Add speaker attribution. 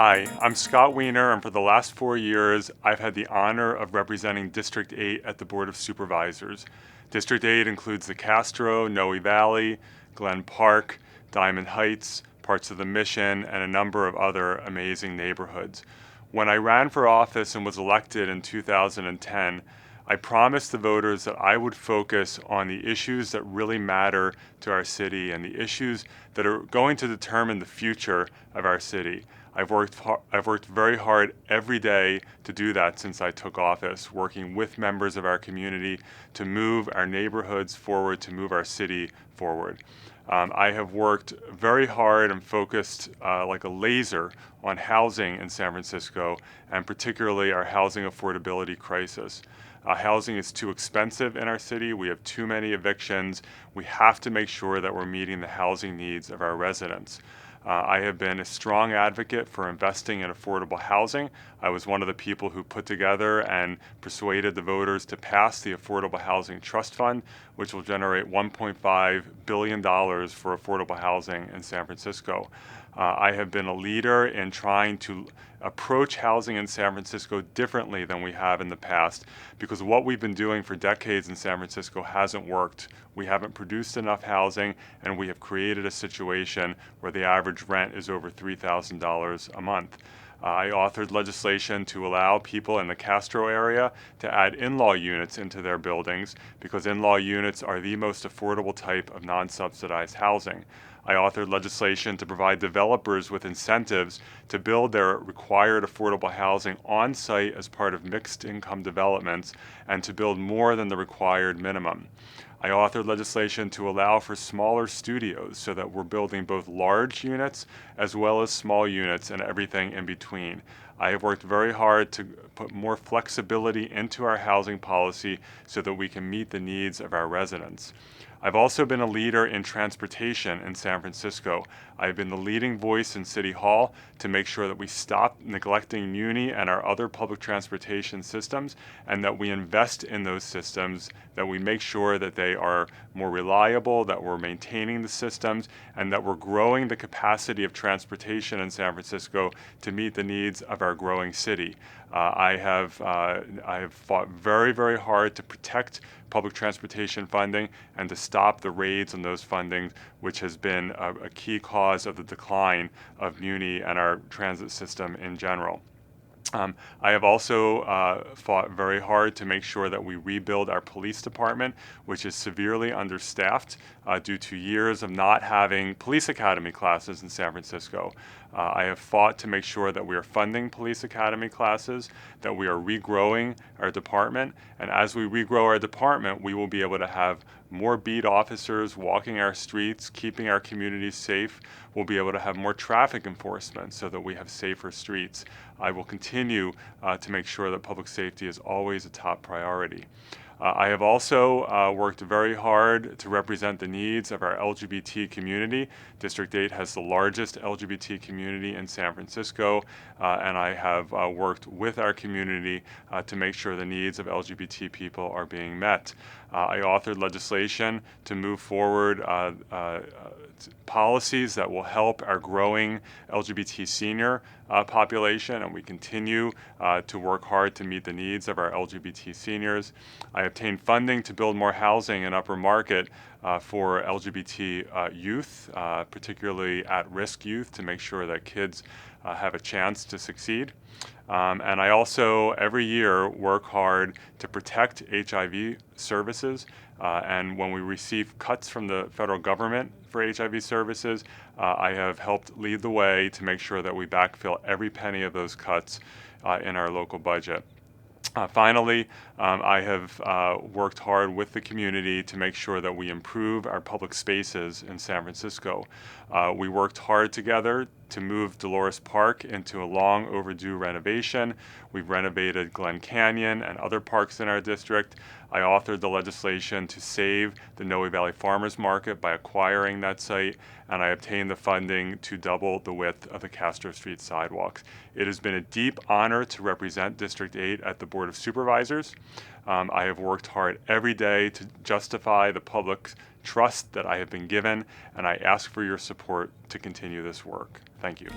Speaker 1: Hi, I'm Scott Wiener, and for the last 4 years, I've had the honor of representing District 8 at the Board of Supervisors. District 8 includes the Castro, Noe Valley, Glen Park, Diamond Heights, parts of the Mission, and a number of other amazing neighborhoods. When I ran for office and was elected in 2010, I promised the voters that I would focus on the issues that really matter to our city and the issues that are going to determine the future of our city. I've worked very hard every day to do that since I took office, working with members of our community to move our neighborhoods forward, to move our city forward. I have worked very hard and focused like a laser on housing in San Francisco, and particularly our housing affordability crisis. Housing is too expensive in our city. We have too many evictions. We have to make sure that we're meeting the housing needs of our residents. I have been a strong advocate for investing in affordable housing. I was one of the people who put together and persuaded the voters to pass the Affordable Housing Trust Fund, which will generate $1.5 billion for affordable housing in San Francisco. I have been a leader in trying to approach housing in San Francisco differently than we have in the past, because what we've been doing for decades in San Francisco hasn't worked. We haven't produced enough housing, and we have created a situation where the average rent is over $3,000 a month. I authored legislation to allow people in the Castro area to add in-law units into their buildings, because in-law units are the most affordable type of non-subsidized housing. I authored legislation to provide developers with incentives to build their required affordable housing on site as part of mixed income developments and to build more than the required minimum. I authored legislation to allow for smaller studios so that we're building both large units as well as small units and everything in between. I have worked very hard to put more flexibility into our housing policy so that we can meet the needs of our residents. I've also been a leader in transportation in San Francisco. I've been the leading voice in City Hall to make sure that we stop neglecting Muni and our other public transportation systems, and that we invest in those systems, that we make sure that they are more reliable, that we're maintaining the systems, and that we're growing the capacity of transportation in San Francisco to meet the needs of our growing city. I have fought very, very hard to protect public transportation funding and to stop the raids on those funding, which has been a key cause of the decline of Muni and our transit system in general. I have also fought very hard to make sure that we rebuild our police department, which is severely understaffed due to years of not having police academy classes in San Francisco. I have fought to make sure that we are funding police academy classes, that we are regrowing our department, and as we regrow our department, we will be able to have more beat officers walking our streets, keeping our communities safe. We'll be able to have more traffic enforcement so that we have safer streets. I will continue to make sure that public safety is always a top priority. I have also worked very hard to represent the needs of our LGBT community. District 8 has the largest LGBT community in San Francisco, and I have worked with our community to make sure the needs of LGBT people are being met. I authored legislation to move forward policies that will help our growing LGBT senior population, and we continue to work hard to meet the needs of our LGBT seniors. I obtained funding to build more housing in Upper Market for LGBT youth, particularly at-risk youth, to make sure that kids have a chance to succeed. And I also, every year, work hard to protect HIV services. And when we receive cuts from the federal government for HIV services, I have helped lead the way to make sure that we backfill every penny of those cuts in our local budget. Finally, I have worked hard with the community to make sure that we improve our public spaces in San Francisco. We worked hard together to move Dolores Park into a long overdue renovation. We've renovated Glen Canyon and other parks in our district. I authored the legislation to save the Noe Valley Farmers Market by acquiring that site, and I obtained the funding to double the width of the Castro Street sidewalks. It has been a deep honor to represent District 8 at the Board of Supervisors. I have worked hard every day to justify the public trust that I have been given, and I ask for your support to continue this work. Thank you.